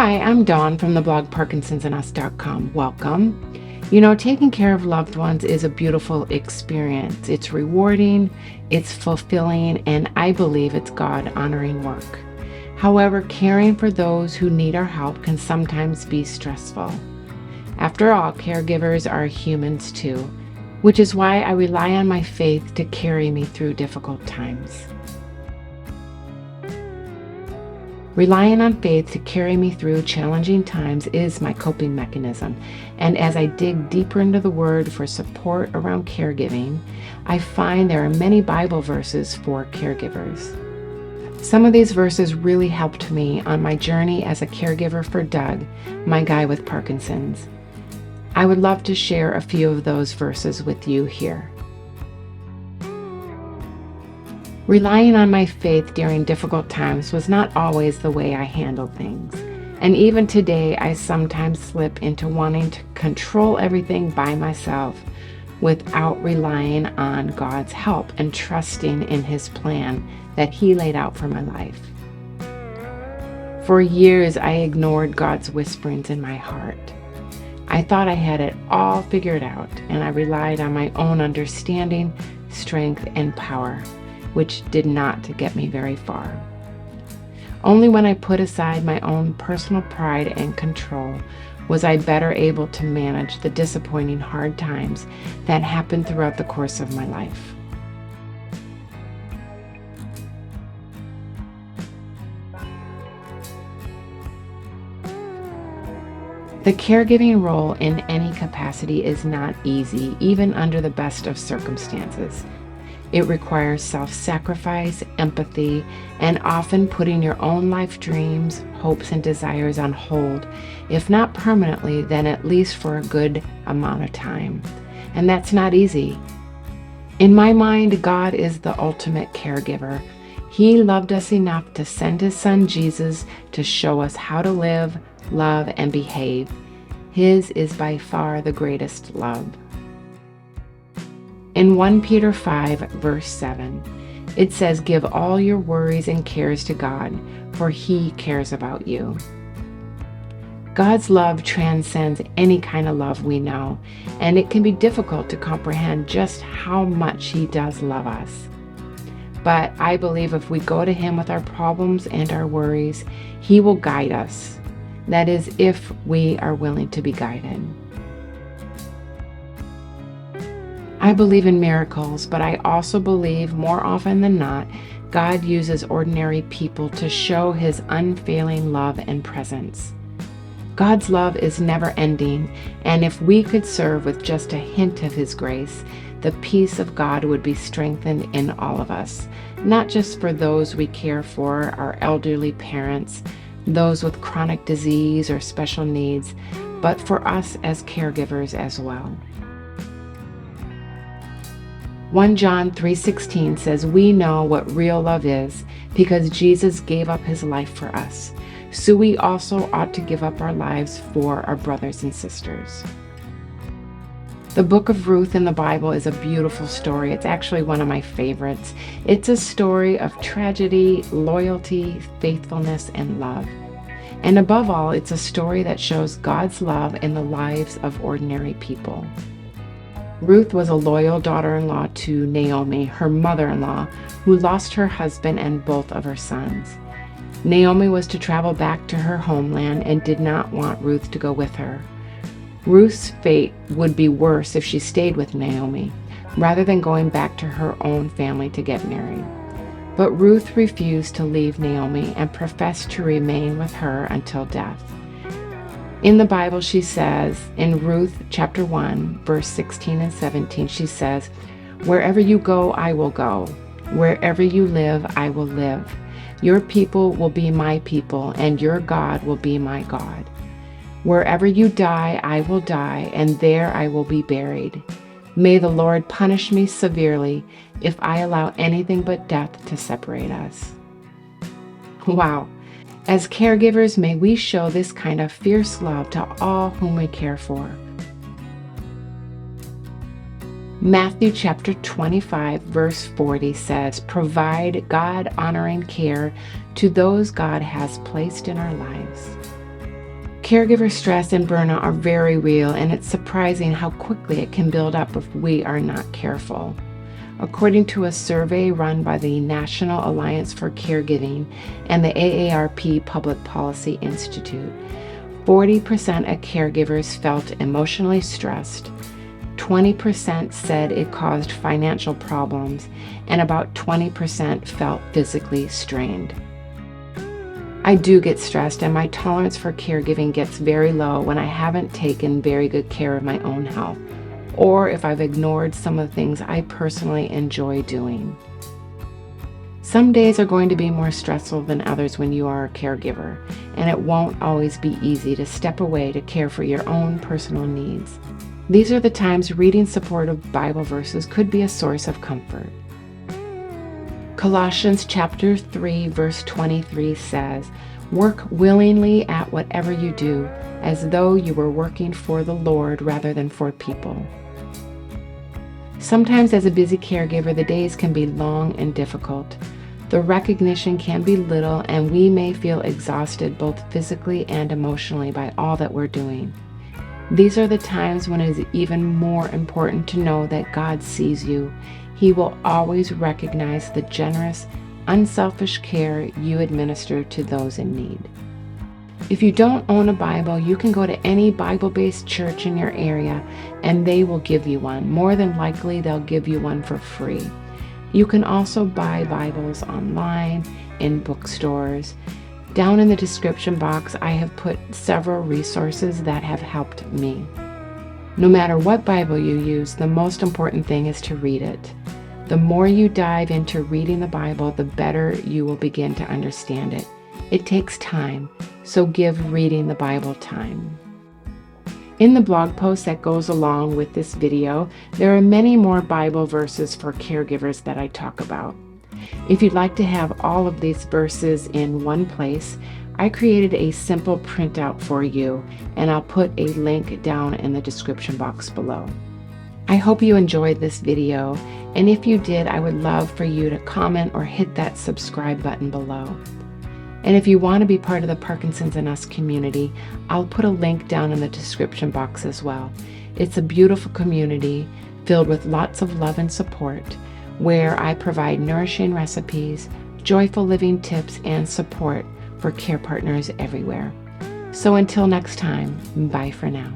Hi, I'm Dawn from the blog parkinsonsandus.com. Welcome. Taking care of loved ones is a beautiful experience. It's rewarding, it's fulfilling, and I believe it's God-honoring work. However, caring for those who need our help can sometimes be stressful. After all, caregivers are humans too, which is why I rely on my faith to carry me through difficult times. Relying on faith to carry me through challenging times is my coping mechanism, and as I dig deeper into the Word for support around caregiving, I find there are many Bible verses for caregivers. Some of these verses really helped me on my journey as a caregiver for Doug, my guy with Parkinson's. I would love to share a few of those verses with you here. Relying on my faith during difficult times was not always the way I handled things. And even today, I sometimes slip into wanting to control everything by myself without relying on God's help and trusting in His plan that He laid out for my life. For years, I ignored God's whisperings in my heart. I thought I had it all figured out, and I relied on my own understanding, strength, and power, which did not get me very far. Only when I put aside my own personal pride and control was I better able to manage the disappointing hard times that happened throughout the course of my life. The caregiving role in any capacity is not easy, even under the best of circumstances. It requires self-sacrifice, empathy, and often putting your own life dreams, hopes, and desires on hold, if not permanently, then at least for a good amount of time. And that's not easy. In my mind, God is the ultimate caregiver. He loved us enough to send His Son Jesus to show us how to live, love, and behave. His is by far the greatest love. In 1 Peter 5, verse 7, it says, "Give all your worries and cares to God, for He cares about you." God's love transcends any kind of love we know, and it can be difficult to comprehend just how much He does love us. But I believe if we go to Him with our problems and our worries, He will guide us. That is, if we are willing to be guided. I believe in miracles, but I also believe more often than not, God uses ordinary people to show His unfailing love and presence. God's love is never ending, and if we could serve with just a hint of His grace, the peace of God would be strengthened in all of us, not just for those we care for, our elderly parents, those with chronic disease or special needs, but for us as caregivers as well. 1 John 3:16 says, "We know what real love is because Jesus gave up His life for us. So we also ought to give up our lives for our brothers and sisters." The book of Ruth in the Bible is a beautiful story. It's actually one of my favorites. It's a story of tragedy, loyalty, faithfulness, and love. And above all, it's a story that shows God's love in the lives of ordinary people. Ruth was a loyal daughter-in-law to Naomi, her mother-in-law, who lost her husband and both of her sons. Naomi was to travel back to her homeland and did not want Ruth to go with her. Ruth's fate would be worse if she stayed with Naomi, rather than going back to her own family to get married. But Ruth refused to leave Naomi and professed to remain with her until death. In the Bible, she says, in Ruth chapter 1, verse 16 and 17, she says, "Wherever you go, I will go. Wherever you live, I will live. Your people will be my people, and your God will be my God. Wherever you die, I will die, and there I will be buried. May the Lord punish me severely if I allow anything but death to separate us." Wow. As caregivers, may we show this kind of fierce love to all whom we care for. Matthew chapter 25, verse 40 says, "Provide God-honoring care to those God has placed in our lives." Caregiver stress and burnout are very real, and it's surprising how quickly it can build up if we are not careful. According to a survey run by the National Alliance for Caregiving and the AARP Public Policy Institute, 40% of caregivers felt emotionally stressed, 20% said it caused financial problems, and about 20% felt physically strained. I do get stressed, and my tolerance for caregiving gets very low when I haven't taken very good care of my own health, or if I've ignored some of the things I personally enjoy doing. Some days are going to be more stressful than others when you are a caregiver, and it won't always be easy to step away to care for your own personal needs. These are the times reading supportive Bible verses could be a source of comfort. Colossians chapter 3, verse 23 says, "Work willingly at whatever you do, as though you were working for the Lord rather than for people." Sometimes as a busy caregiver, the days can be long and difficult. The recognition can be little, and we may feel exhausted both physically and emotionally by all that we're doing. These are the times when it is even more important to know that God sees you. He will always recognize the generous, unselfish care you administer to those in need. If you don't own a Bible, you can go to any Bible-based church in your area and they will give you one. More than likely, they'll give you one for free. You can also buy Bibles online, in bookstores. Down in the description box, I have put several resources that have helped me. No matter what Bible you use, the most important thing is to read it. The more you dive into reading the Bible, the better you will begin to understand it. It takes time, so give reading the Bible time. In the blog post that goes along with this video, there are many more Bible verses for caregivers that I talk about. If you'd like to have all of these verses in one place, I created a simple printout for you, and I'll put a link down in the description box below. I hope you enjoyed this video, and if you did, I would love for you to comment or hit that subscribe button below. And if you want to be part of the Parkinson's and Us community, I'll put a link down in the description box as well. It's a beautiful community filled with lots of love and support, where I provide nourishing recipes, joyful living tips, and support for care partners everywhere. So until next time, bye for now.